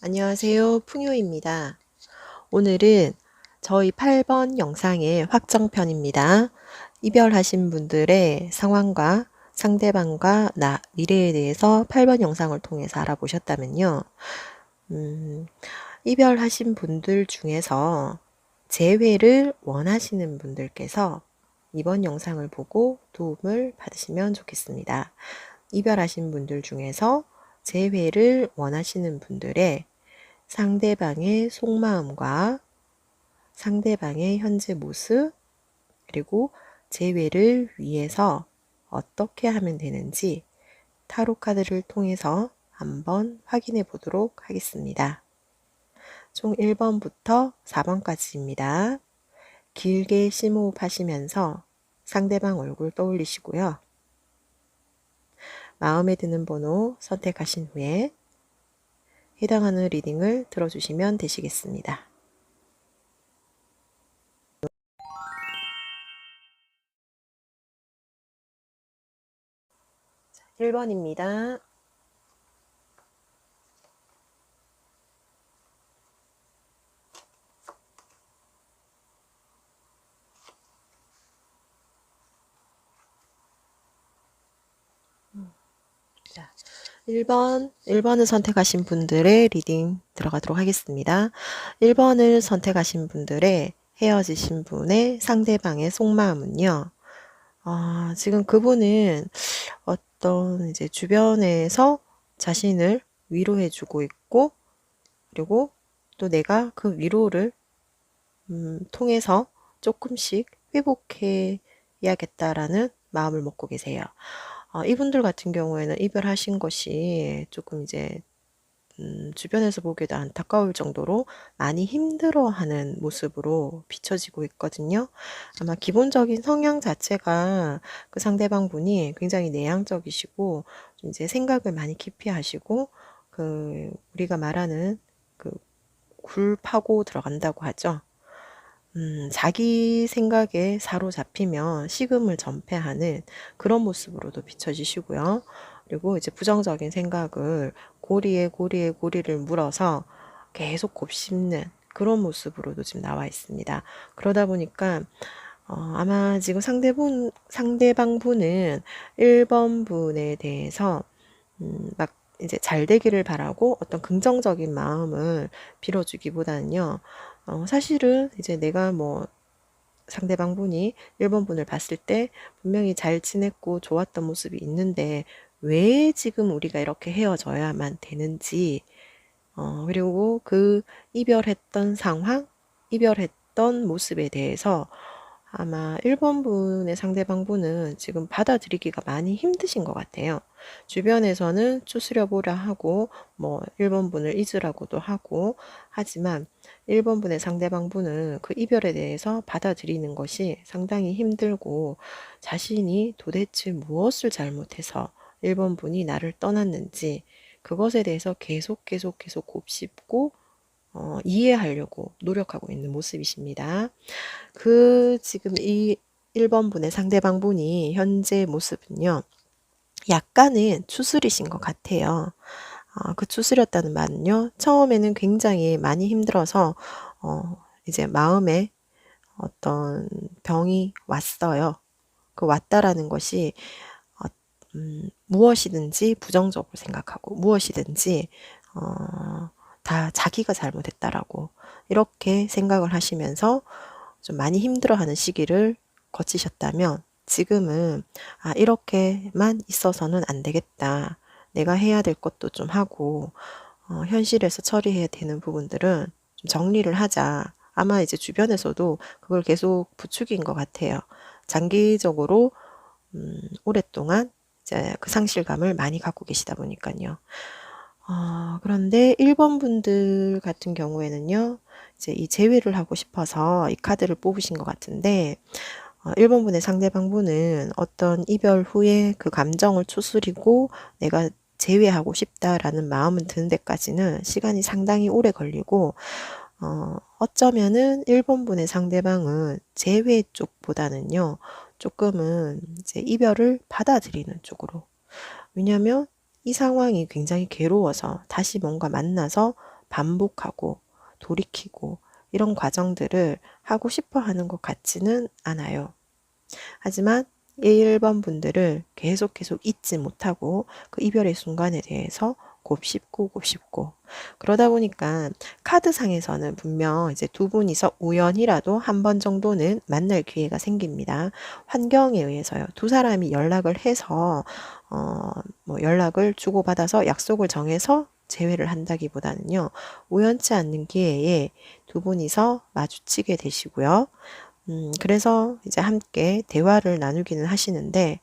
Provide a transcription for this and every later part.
안녕하세요. 풍요입니다. 오늘은 저희 8번 영상의 확정편입니다. 이별하신 분들의 상황과 상대방과 나, 미래에 대해서 8번 영상을 통해서 알아보셨다면요. 음, 이별하신 분들 중에서 재회를 원하시는 분들께서 이번 영상을 보고 도움을 받으시면 좋겠습니다. 이별하신 분들 중에서 재회를 원하시는 분들의 상대방의 속마음과 상대방의 현재 모습, 그리고 재회를 위해서 어떻게 하면 되는지 타로 카드를 통해서 한번 확인해 보도록 하겠습니다. 총 1번부터 4번까지입니다. 길게 심호흡 하시면서 상대방 얼굴 떠올리시고요. 마음에 드는 번호 선택하신 후에 해당하는 리딩을 들어주시면 되시겠습니다. 1번입니다. 자, 1번을 선택하신 분들의 리딩 들어가도록 하겠습니다. 1번을 선택하신 분들의 헤어지신 분의 상대방의 속마음은요. 지금 그분은 어떤 이제 주변에서 자신을 위로해주고 있고, 그리고 또 내가 그 위로를 통해서 조금씩 회복해야겠다라는 마음을 먹고 계세요. 이분들 같은 경우에는 이별하신 것이 조금 이제 주변에서 보기에도 안타까울 정도로 많이 힘들어하는 모습으로 비춰지고 있거든요. 아마 기본적인 성향 자체가 그 상대방 분이 굉장히 내향적이시고 좀 이제 생각을 많이 깊이 하시고 우리가 말하는 굴 파고 들어간다고 하죠. 자기 생각에 사로잡히면 식음을 전폐하는 그런 모습으로도 비춰지시고요. 그리고 이제 부정적인 생각을 고리에 고리를 물어서 계속 곱씹는 그런 모습으로도 지금 나와 있습니다. 그러다 보니까 아마 지금 상대방 분은 1번 분에 대해서 막 이제 잘 되기를 바라고 어떤 긍정적인 마음을 빌어주기보다는요. 사실은 이제 내가 뭐 상대방 분이 1번 분을 봤을 때 분명히 잘 지냈고 좋았던 모습이 있는데 왜 지금 우리가 이렇게 헤어져야만 되는지, 그리고 그 이별했던 상황, 이별했던 모습에 대해서 아마 1번 분의 상대방 분은 지금 받아들이기가 많이 힘드신 것 같아요. 주변에서는 추스려보라 하고, 뭐 1번 분을 잊으라고도 하고, 하지만 1번 분의 상대방 분은 그 이별에 대해서 받아들이는 것이 상당히 힘들고, 자신이 도대체 무엇을 잘못해서 1번 분이 나를 떠났는지, 그것에 대해서 계속 곱씹고, 이해하려고 노력하고 있는 모습이십니다. 지금 이 1번 분의 상대방 분이 현재 모습은요, 약간은 추스리신 것 같아요. 그 추스렸다는 말은요, 처음에는 굉장히 많이 힘들어서, 이제 마음에 어떤 병이 왔어요. 그 왔다라는 것이, 무엇이든지 부정적으로 생각하고, 무엇이든지, 다 자기가 잘못했다라고, 이렇게 생각을 하시면서 좀 많이 힘들어하는 시기를 거치셨다면 지금은 이렇게만 있어서는 안 되겠다. 내가 해야 될 것도 좀 하고 현실에서 처리해야 되는 부분들은 좀 정리를 하자. 아마 이제 주변에서도 그걸 계속 부추긴 것 같아요. 장기적으로 오랫동안 이제 그 상실감을 많이 갖고 계시다 보니까요. 그런데 1번 분들 같은 경우에는요, 이제 이 재회를 하고 싶어서 이 카드를 뽑으신 것 같은데, 1번 분의 상대방 분은 어떤 이별 후에 그 감정을 추스리고 내가 재회하고 싶다라는 마음은 드는 데까지는 시간이 상당히 오래 걸리고, 어쩌면은 1번 분의 상대방은 재회 쪽보다는요, 조금은 이제 이별을 받아들이는 쪽으로. 왜냐면 이 상황이 굉장히 괴로워서 다시 뭔가 만나서 반복하고 돌이키고 이런 과정들을 하고 싶어 하는 것 같지는 않아요. 하지만 1번 분들을 계속 잊지 못하고 그 이별의 순간에 대해서 곱씹고 그러다 보니까 카드상에서는 분명 이제 두 분이서 우연이라도 한 번 정도는 만날 기회가 생깁니다. 환경에 의해서요. 두 사람이 연락을 해서 뭐 연락을 주고받아서 약속을 정해서 재회를 한다기보다는요. 우연치 않는 기회에 두 분이서 마주치게 되시고요. 그래서 이제 함께 대화를 나누기는 하시는데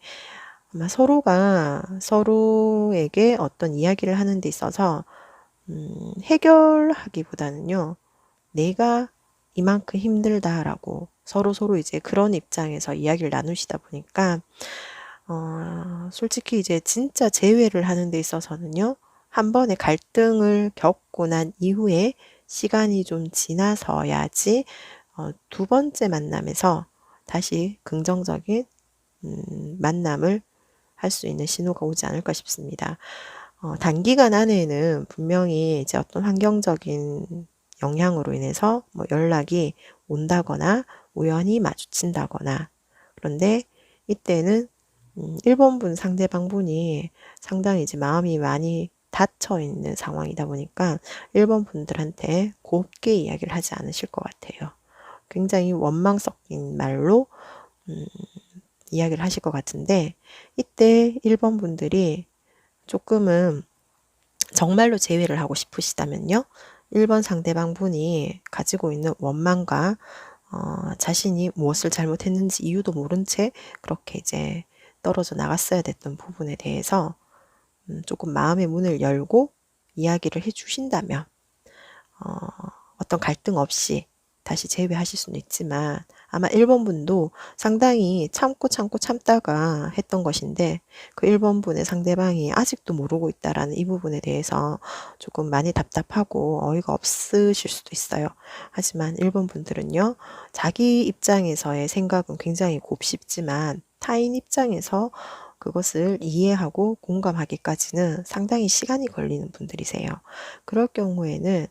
아마 서로가 서로에게 어떤 이야기를 하는 데 있어서 해결하기보다는요. 내가 이만큼 힘들다라고 서로 이제 그런 입장에서 이야기를 나누시다 보니까 솔직히 이제 진짜 재회를 하는 데 있어서는요. 한 번의 갈등을 겪고 난 이후에 시간이 좀 지나서야지 두 번째 만남에서 다시 긍정적인 만남을 할 수 있는 신호가 오지 않을까 싶습니다. 단기간 안에는 분명히 이제 어떤 환경적인 영향으로 인해서 뭐 연락이 온다거나 우연히 마주친다거나 그런데 이때는 1번 분 상대방 분이 상당히 이제 마음이 많이 닫혀 있는 상황이다 보니까 1번 분들한테 곱게 이야기를 하지 않으실 것 같아요. 굉장히 원망 섞인 말로 이야기를 하실 것 같은데 이때 1번 분들이 조금은 정말로 재회를 하고 싶으시다면요. 1번 상대방 분이 가지고 있는 원망과 자신이 무엇을 잘못했는지 이유도 모른 채 그렇게 이제 떨어져 나갔어야 됐던 부분에 대해서 조금 마음의 문을 열고 이야기를 해 주신다면 어떤 갈등 없이 다시 재회하실 수는 있지만 아마 1번 분도 상당히 참다가 했던 것인데 그 1번 분의 상대방이 아직도 모르고 있다라는 이 부분에 대해서 조금 많이 답답하고 어이가 없으실 수도 있어요. 하지만 1번 분들은요. 자기 입장에서의 생각은 굉장히 곱씹지만 타인 입장에서 그것을 이해하고 공감하기까지는 상당히 시간이 걸리는 분들이세요. 그럴 경우에는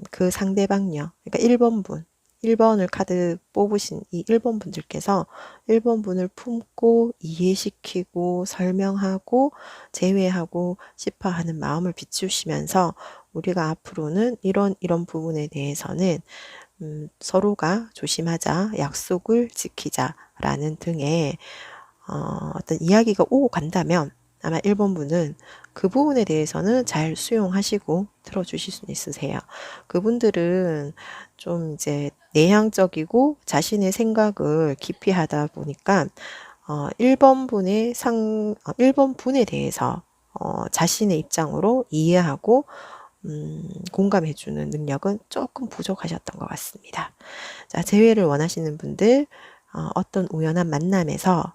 그 상대방요. 그러니까 1번 분, 1번을 카드 뽑으신 이 1번 분들께서 1번 분을 품고 이해시키고 설명하고 제외하고 싶어 하는 마음을 비추시면서 우리가 앞으로는 이런 부분에 대해서는 서로가 조심하자, 약속을 지키자라는 등의 어떤 이야기가 오고 간다면 아마 1번 분은 그 부분에 대해서는 잘 수용하시고 들어주실 수 있으세요. 그분들은 좀 이제 내향적이고 자신의 생각을 깊이 하다 보니까 1번 분의 1번 분에 대해서 자신의 입장으로 이해하고 공감해주는 능력은 조금 부족하셨던 것 같습니다. 자, 재회를 원하시는 분들 어떤 우연한 만남에서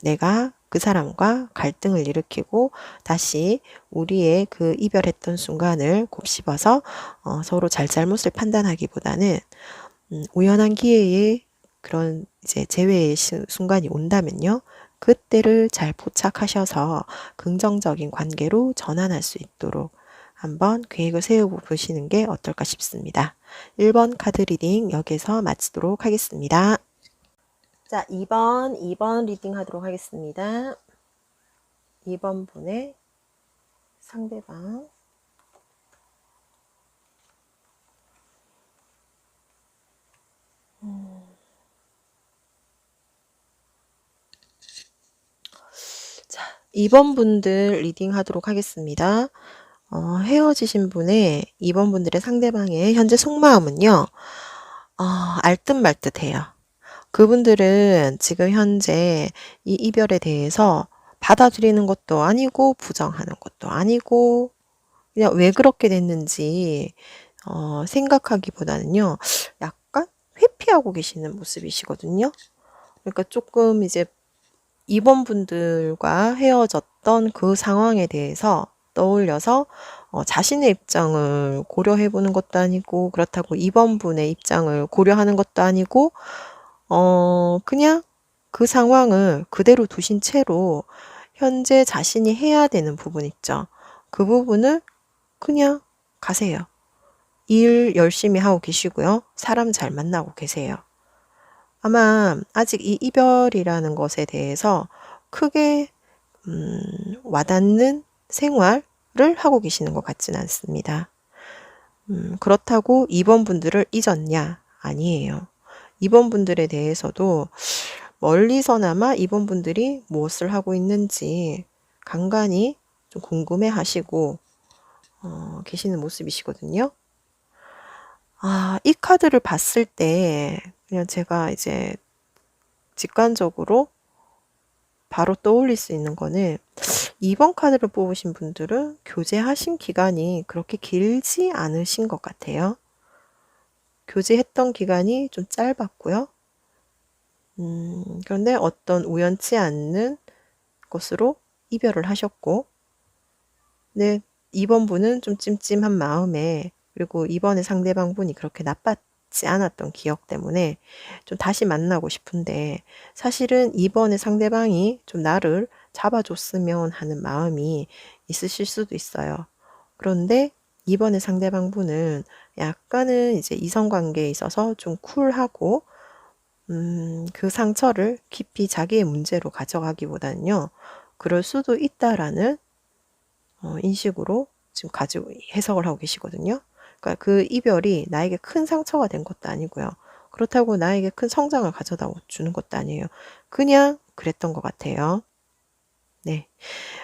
내가 그 사람과 갈등을 일으키고 다시 우리의 그 이별했던 순간을 곱씹어서 서로 잘잘못을 판단하기보다는 우연한 기회에 그런 이제 재회의 순간이 온다면요. 그때를 잘 포착하셔서 긍정적인 관계로 전환할 수 있도록 한번 계획을 세우고 보시는 게 어떨까 싶습니다. 1번 카드 리딩 여기서 마치도록 하겠습니다. 자, 2번 리딩 하도록 하겠습니다. 2번 분의 상대방. 자, 2번 분들 리딩 하도록 하겠습니다. 헤어지신 분의 2번 분들의 상대방의 현재 속마음은요, 알듯 말듯 해요. 그분들은 지금 현재 이 이별에 대해서 받아들이는 것도 아니고 부정하는 것도 아니고 그냥 왜 그렇게 됐는지 생각하기보다는요. 약간 회피하고 계시는 모습이시거든요. 그러니까 조금 이제 2번 분들과 헤어졌던 그 상황에 대해서 떠올려서 자신의 입장을 고려해 보는 것도 아니고 그렇다고 2번 분의 입장을 고려하는 것도 아니고 그냥 그 상황을 그대로 두신 채로 현재 자신이 해야 되는 부분 있죠. 그 부분을 그냥 가세요. 일 열심히 하고 계시고요. 사람 잘 만나고 계세요. 아마 아직 이 이별이라는 것에 대해서 크게 와닿는 생활을 하고 계시는 것 같지는 않습니다. 그렇다고 2번 분들을 잊었냐? 아니에요. 2번 분들에 대해서도 멀리서나마 2번 분들이 무엇을 하고 있는지 간간히 좀 궁금해 하시고 계시는 모습이시거든요. 이 카드를 봤을 때 그냥 제가 이제 직관적으로 바로 떠올릴 수 있는 거는 2번 카드를 뽑으신 분들은 교제하신 기간이 그렇게 길지 않으신 것 같아요. 교제했던 기간이 좀 짧았고요. 그런데 어떤 우연치 않는 것으로 이별을 하셨고, 네, 2번 분은 좀 찜찜한 마음에, 그리고 이번에 상대방 분이 그렇게 나빴지 않았던 기억 때문에 좀 다시 만나고 싶은데, 사실은 이번에 상대방이 좀 나를 잡아줬으면 하는 마음이 있으실 수도 있어요. 그런데 이번에 상대방 분은 약간은 이제 이성관계에 있어서 좀 쿨하고, 그 상처를 깊이 자기의 문제로 가져가기보다는요, 그럴 수도 있다라는 인식으로 지금 가지고 해석을 하고 계시거든요. 그러니까 그 이별이 나에게 큰 상처가 된 것도 아니고요. 그렇다고 나에게 큰 성장을 가져다 주는 것도 아니에요. 그냥 그랬던 것 같아요. 네.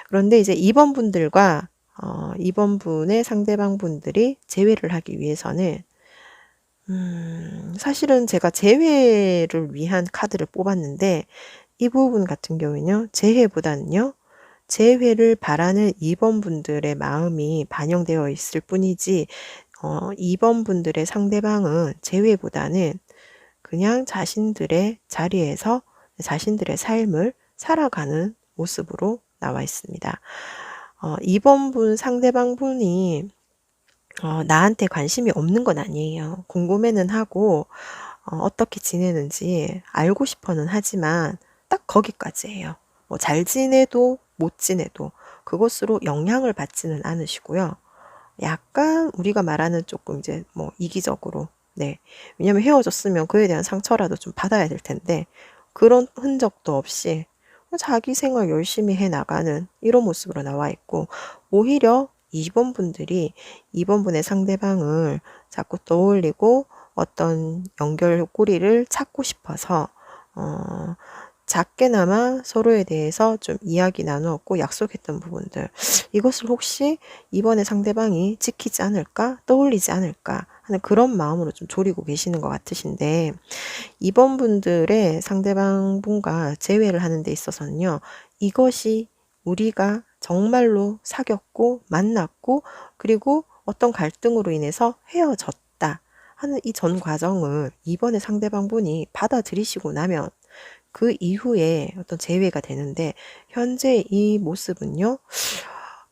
그런데 이제 2번 분들과 2번 분의 상대방 분들이 재회를 하기 위해서는 사실은 제가 재회를 위한 카드를 뽑았는데 이 부분 같은 경우에는요. 재회보다는요. 재회를 바라는 2번 분들의 마음이 반영되어 있을 뿐이지 2번 분들의 상대방은 재회보다는 그냥 자신들의 자리에서 자신들의 삶을 살아가는 모습으로 나와 있습니다. 2번 분 상대방 분이 나한테 관심이 없는 건 아니에요. 궁금해는 하고 어떻게 지내는지 알고 싶어는 하지만 딱 거기까지예요. 뭐 잘 지내도 못 지내도 그것으로 영향을 받지는 않으시고요. 약간 우리가 말하는 조금 이제 뭐 이기적으로, 네. 왜냐면 헤어졌으면 그에 대한 상처라도 좀 받아야 될 텐데 그런 흔적도 없이 자기 생활 열심히 해 나가는 이런 모습으로 나와 있고, 오히려 2번 분들이 2번 분의 상대방을 자꾸 떠올리고 어떤 연결고리를 찾고 싶어서 작게나마 서로에 대해서 좀 이야기 나누었고 약속했던 부분들, 이것을 혹시 이번에 상대방이 지키지 않을까, 떠올리지 않을까 하는 그런 마음으로 좀 졸이고 계시는 것 같으신데, 2번 분들의 상대방 분과 재회를 하는 데 있어서는요, 이것이 우리가 정말로 사귀었고 만났고 그리고 어떤 갈등으로 인해서 헤어졌다 하는 이 전 과정을 이번에 상대방 분이 받아들이시고 나면 그 이후에 어떤 재회가 되는데, 현재 이 모습은요,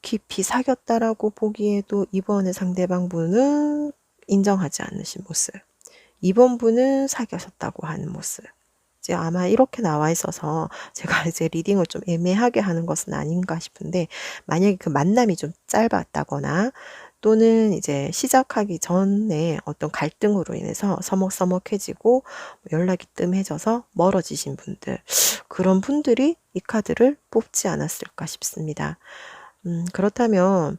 깊이 사귀었다라고 보기에도 이번에 상대방 분은 인정하지 않으신 모습, 2번 분은 사귀셨다고 하는 모습. 이제 아마 이렇게 나와 있어서 제가 이제 리딩을 좀 애매하게 하는 것은 아닌가 싶은데, 만약에 그 만남이 좀 짧았다거나 또는 이제 시작하기 전에 어떤 갈등으로 인해서 서먹서먹해지고 연락이 뜸해져서 멀어지신 분들, 그런 분들이 이 카드를 뽑지 않았을까 싶습니다. 그렇다면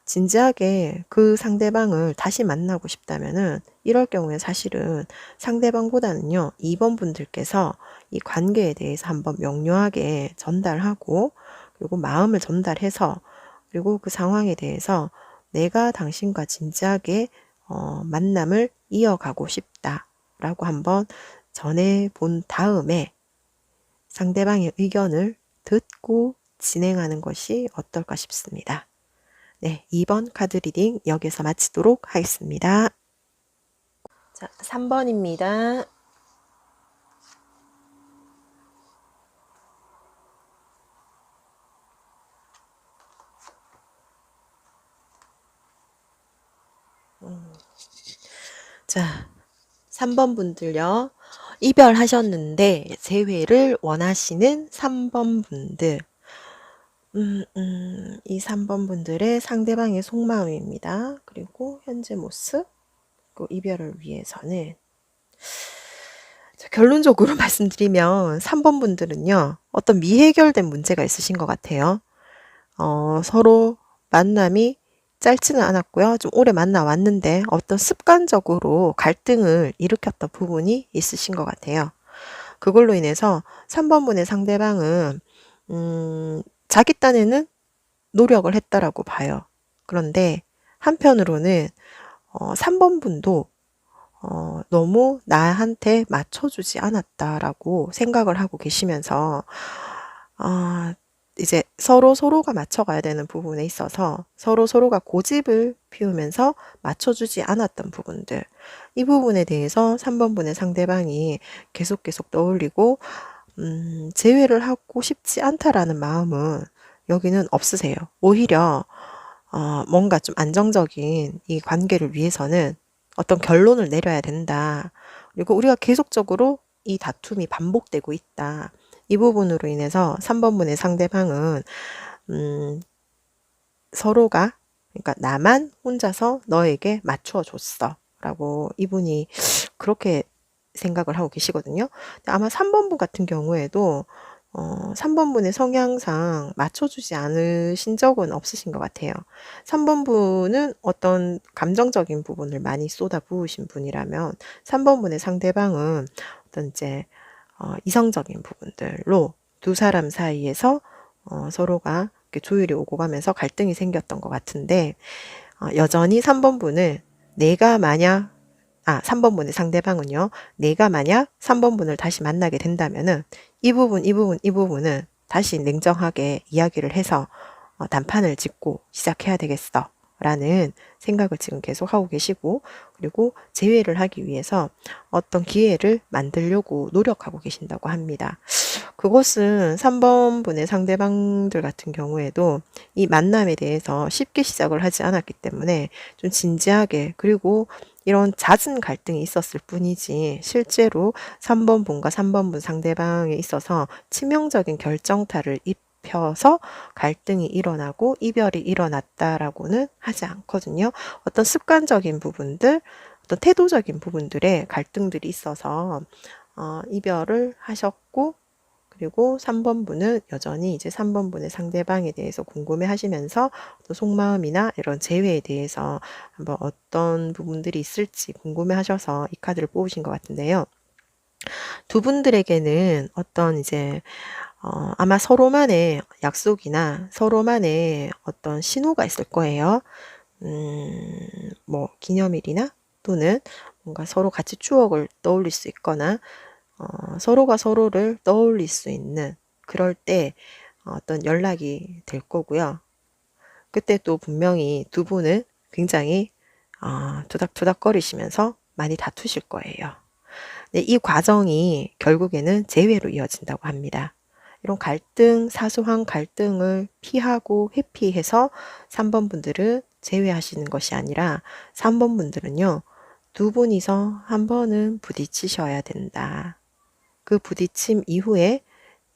진지하게 그 상대방을 다시 만나고 싶다면은 이럴 경우에 사실은 상대방보다는요, 2번 분들께서 이 관계에 대해서 한번 명료하게 전달하고, 그리고 마음을 전달해서, 그리고 그 상황에 대해서 내가 당신과 진지하게 만남을 이어가고 싶다라고 한번 전해 본 다음에 상대방의 의견을 듣고 진행하는 것이 어떨까 싶습니다. 네, 2번 카드 리딩 여기서 마치도록 하겠습니다. 자, 3번입니다. 자, 3번 분들요. 이별하셨는데 재회를 원하시는 3번 분들. 이 3번 분들의 상대방의 속마음입니다. 그리고 현재 모습. 그 이별을 위해서는 결론적으로 말씀드리면 3번 분들은요, 어떤 미해결된 문제가 있으신 것 같아요. 서로 만남이 짧지는 않았고요. 좀 오래 만나 왔는데 어떤 습관적으로 갈등을 일으켰던 부분이 있으신 것 같아요. 그걸로 인해서 3번 분의 상대방은 자기 딴에는 노력을 했다라고 봐요. 그런데 한편으로는 3번 분도 너무 나한테 맞춰주지 않았다라고 생각을 하고 계시면서 아, 이제 서로가 맞춰가야 되는 부분에 있어서 서로가 고집을 피우면서 맞춰주지 않았던 부분들, 이 부분에 대해서 3번 분의 상대방이 계속 떠올리고 재회를 하고 싶지 않다라는 마음은 여기는 없으세요. 오히려 뭔가 좀 안정적인 이 관계를 위해서는 어떤 결론을 내려야 된다. 그리고 우리가 계속적으로 이 다툼이 반복되고 있다. 이 부분으로 인해서 3번 분의 상대방은 서로가, 그러니까 나만 혼자서 너에게 맞춰 줬어 라고 이분이 그렇게 생각을 하고 계시거든요. 아마 3번 분 같은 경우에도 3번 분의 성향상 맞춰주지 않으신 적은 없으신 것 같아요. 3번 분은 어떤 감정적인 부분을 많이 쏟아부으신 분이라면 3번 분의 상대방은 어떤 이제 이성적인 부분들로 두 사람 사이에서 서로가 이렇게 조율이 오고 가면서 갈등이 생겼던 것 같은데, 여전히 3번 분은 내가 만약 3번 분의 상대방은요, 내가 만약 3번 분을 다시 만나게 된다면은 이 부분은 다시 냉정하게 이야기를 해서 단판을 짓고 시작해야 되겠어 라는 생각을 지금 계속 하고 계시고, 그리고 재회를 하기 위해서 어떤 기회를 만들려고 노력하고 계신다고 합니다. 그것은 3번 분의 상대방들 같은 경우에도 이 만남에 대해서 쉽게 시작을 하지 않았기 때문에 좀 진지하게, 그리고 이런 잦은 갈등이 있었을 뿐이지 실제로 3번 분과 3번 분 상대방에 있어서 치명적인 결정타를 입혀서 갈등이 일어나고 이별이 일어났다라고는 하지 않거든요. 어떤 습관적인 부분들, 어떤 태도적인 부분들에 갈등들이 있어서 이별을 하셨고, 그리고 3번 분은 여전히 이제 3번 분의 상대방에 대해서 궁금해 하시면서 또 속마음이나 이런 재회에 대해서 한번 어떤 부분들이 있을지 궁금해 하셔서 이 카드를 뽑으신 것 같은데요. 두 분들에게는 어떤 이제 아마 서로만의 약속이나 서로만의 어떤 신호가 있을 거예요. 뭐 기념일이나 또는 뭔가 서로 같이 추억을 떠올릴 수 있거나 서로가 서로를 떠올릴 수 있는 그럴 때 어떤 연락이 될 거고요. 그때 또 분명히 두 분은 굉장히 투닥투닥거리시면서 많이 다투실 거예요. 네, 이 과정이 결국에는 재회로 이어진다고 합니다. 이런 갈등, 사소한 갈등을 피하고 회피해서 3번 분들은 재회하시는 것이 아니라 3번 분들은요, 두 분이서 한 번은 부딪히셔야 된다. 그 부딪힘 이후에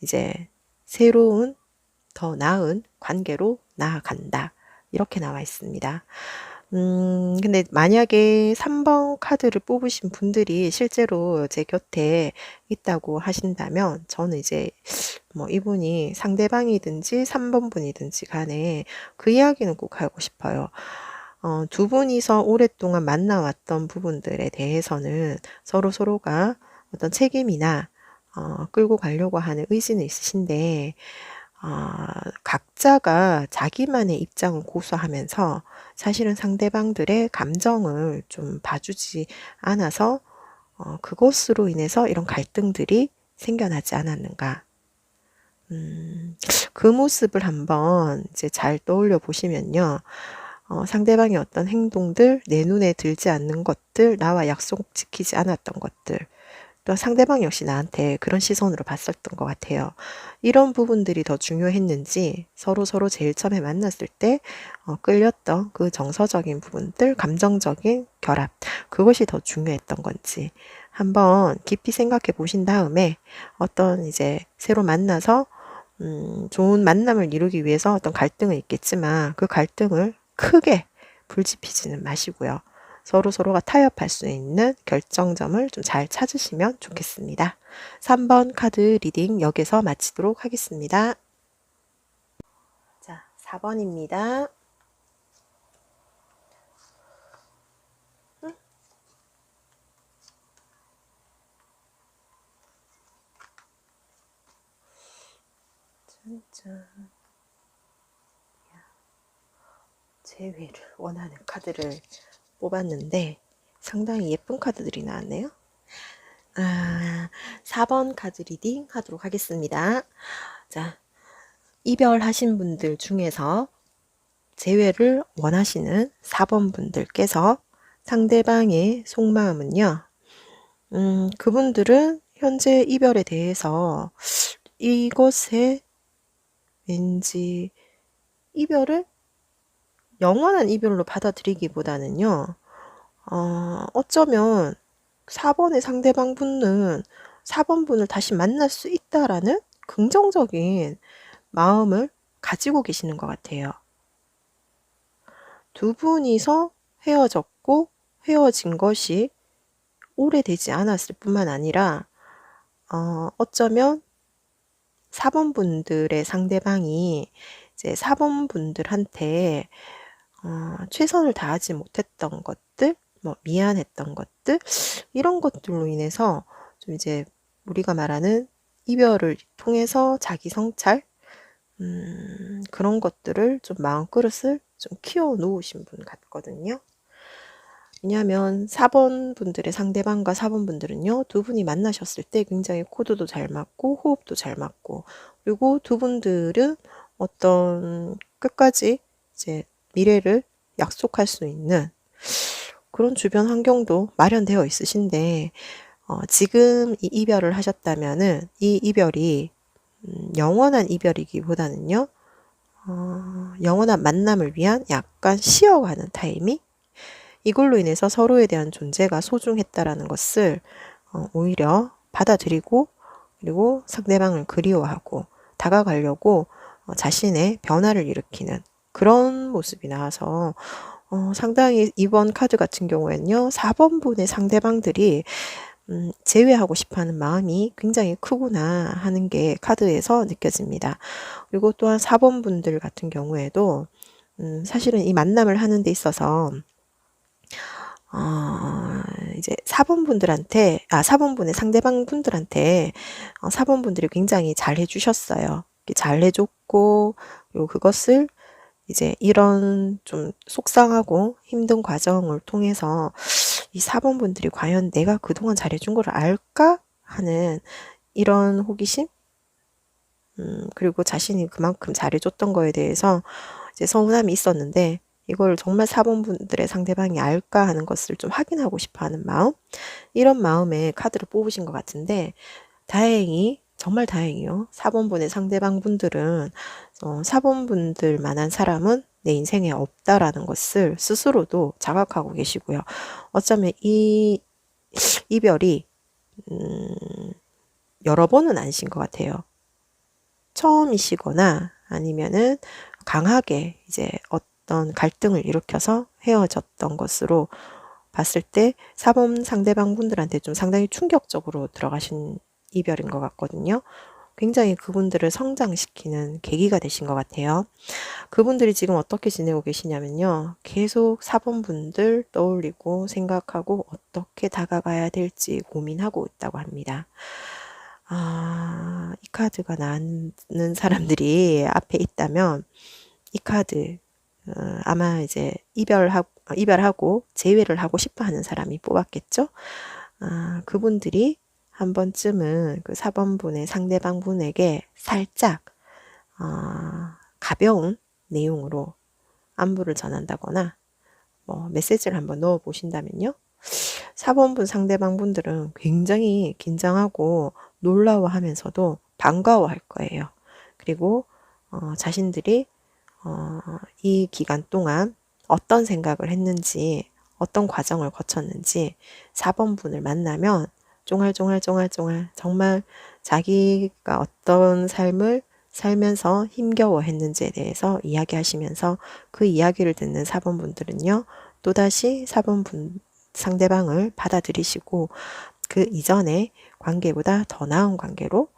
이제 새로운 더 나은 관계로 나아간다. 이렇게 나와 있습니다. 근데 만약에 3번 카드를 뽑으신 분들이 실제로 제 곁에 있다고 하신다면 저는 이제 뭐 이분이 상대방이든지 3번 분이든지 간에 그 이야기는 꼭 하고 싶어요. 두 분이서 오랫동안 만나왔던 부분들에 대해서는 서로가 어떤 책임이나 끌고 가려고 하는 의지는 있으신데, 각자가 자기만의 입장을 고수하면서 사실은 상대방들의 감정을 좀 봐주지 않아서 그것으로 인해서 이런 갈등들이 생겨나지 않았는가. 그 모습을 한번 이제 잘 떠올려 보시면요. 상대방의 어떤 행동들, 내 눈에 들지 않는 것들, 나와 약속 지키지 않았던 것들, 또 상대방 역시 나한테 그런 시선으로 봤었던 것 같아요. 이런 부분들이 더 중요했는지 서로 제일 처음에 만났을 때 끌렸던 그 정서적인 부분들, 감정적인 결합, 그것이 더 중요했던 건지 한번 깊이 생각해 보신 다음에 어떤 이제 새로 만나서 좋은 만남을 이루기 위해서 어떤 갈등은 있겠지만 그 갈등을 크게 불지피지는 마시고요. 서로가 타협할 수 있는 결정점을 좀 잘 찾으시면 좋겠습니다. 3번 카드 리딩 여기서 마치도록 하겠습니다. 자, 4번입니다. 짠짠. 재회를 원하는 카드를 뽑았는데 상당히 예쁜 카드들이 나왔네요. 4번 카드 리딩 하도록 하겠습니다. 자, 이별하신 분들 중에서 재회를 원하시는 4번 분들께서 상대방의 속마음은요, 그분들은 현재 이별에 대해서 이것에 왠지 이별을 영원한 이별로 받아들이기보다는요, 어쩌면 4번의 상대방 분은 4번 분을 다시 만날 수 있다라는 긍정적인 마음을 가지고 계시는 것 같아요. 두 분이서 헤어졌고 헤어진 것이 오래되지 않았을 뿐만 아니라 어쩌면 4번 분들의 상대방이 이제 4번 분들한테 최선을 다하지 못했던 것들, 뭐 미안했던 것들, 이런 것들로 인해서 좀 이제 우리가 말하는 이별을 통해서 자기 성찰, 그런 것들을 좀 마음그릇을 좀 키워 놓으신 분 같거든요. 왜냐하면 4번 분들의 상대방과 4번 분들은요, 두 분이 만나셨을 때 굉장히 코드도 잘 맞고 호흡도 잘 맞고, 그리고 두 분들은 어떤 끝까지 이제 미래를 약속할 수 있는 그런 주변 환경도 마련되어 있으신데, 지금 이 이별을 하셨다면은 이 이별이 영원한 이별이기보다는요, 영원한 만남을 위한 약간 쉬어가는 타이밍? 이걸로 인해서 서로에 대한 존재가 소중했다라는 것을 오히려 받아들이고, 그리고 상대방을 그리워하고 다가가려고 자신의 변화를 일으키는 그런 모습이 나와서 상당히 이번 카드 같은 경우에는요, 4번 분의 상대방들이 제외하고 싶어하는 마음이 굉장히 크구나 하는 게 카드에서 느껴집니다. 그리고 또한 4번 분들 같은 경우에도 사실은 이 만남을 하는 데 있어서 이제 4번 분들한테, 4번 분의 상대방 분들한테 4번 분들이 굉장히 잘 해주셨어요. 잘 해줬고, 그리고 그것을 이제 이런 좀 속상하고 힘든 과정을 통해서 이 4번 분들이 과연 내가 그동안 잘해준 걸 알까? 하는 이런 호기심? 그리고 자신이 그만큼 잘해줬던 거에 대해서 이제 서운함이 있었는데, 이걸 정말 4번 분들의 상대방이 알까 하는 것을 좀 확인하고 싶어 하는 마음? 이런 마음에 카드를 뽑으신 것 같은데, 다행히, 정말 다행이요. 4번 분의 상대방 분들은 4번 분들만한 사람은 내 인생에 없다라는 것을 스스로도 자각하고 계시고요. 어쩌면 이 이별이 여러 번은 아니신 것 같아요. 처음이시거나 아니면은 강하게 이제 어떤 갈등을 일으켜서 헤어졌던 것으로 봤을 때 4번 상대방 분들한테 좀 상당히 충격적으로 들어가신 이별인 것 같거든요. 굉장히 그분들을 성장시키는 계기가 되신 것 같아요. 그분들이 지금 어떻게 지내고 계시냐면요, 계속 4번 분들 떠올리고 생각하고 어떻게 다가가야 될지 고민하고 있다고 합니다. 이 카드가 나는 사람들이 앞에 있다면 이 카드 아마 이제 이별하고 재회를 하고 싶어 하는 사람이 뽑았겠죠. 그분들이 한 번쯤은 그 4번 분의 상대방 분에게 살짝 가벼운 내용으로 안부를 전한다거나 뭐 메시지를 한번 넣어 보신다면요, 4번 분 상대방 분들은 굉장히 긴장하고 놀라워하면서도 반가워할 거예요. 그리고 자신들이 이 기간 동안 어떤 생각을 했는지, 어떤 과정을 거쳤는지 4번 분을 만나면 쫑알쫑알 정말 자기가 어떤 삶을 살면서 힘겨워했는지에 대해서 이야기하시면서 그 이야기를 듣는 4번 분들은요, 또다시 4번 상대방을 받아들이시고 그 이전의 관계보다 더 나은 관계로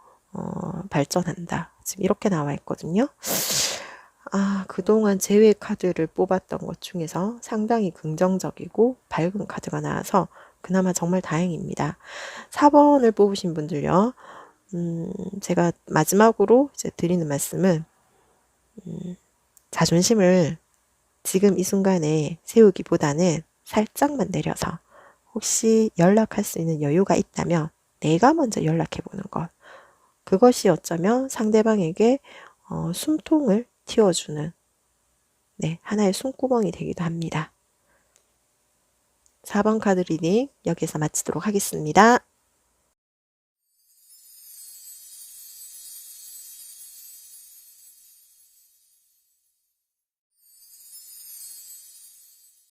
발전한다. 지금 이렇게 나와 있거든요. 그동안 제외 카드를 뽑았던 것 중에서 상당히 긍정적이고 밝은 카드가 나와서 그나마 정말 다행입니다. 4번을 뽑으신 분들요. 제가 마지막으로 이제 드리는 말씀은 자존심을 지금 이 순간에 세우기보다는 살짝만 내려서 혹시 연락할 수 있는 여유가 있다면 내가 먼저 연락해 보는 것. 그것이 어쩌면 상대방에게 숨통을 틔워주는 하나의 숨구멍이 되기도 합니다. 4번 카드 리딩 여기서 마치도록 하겠습니다.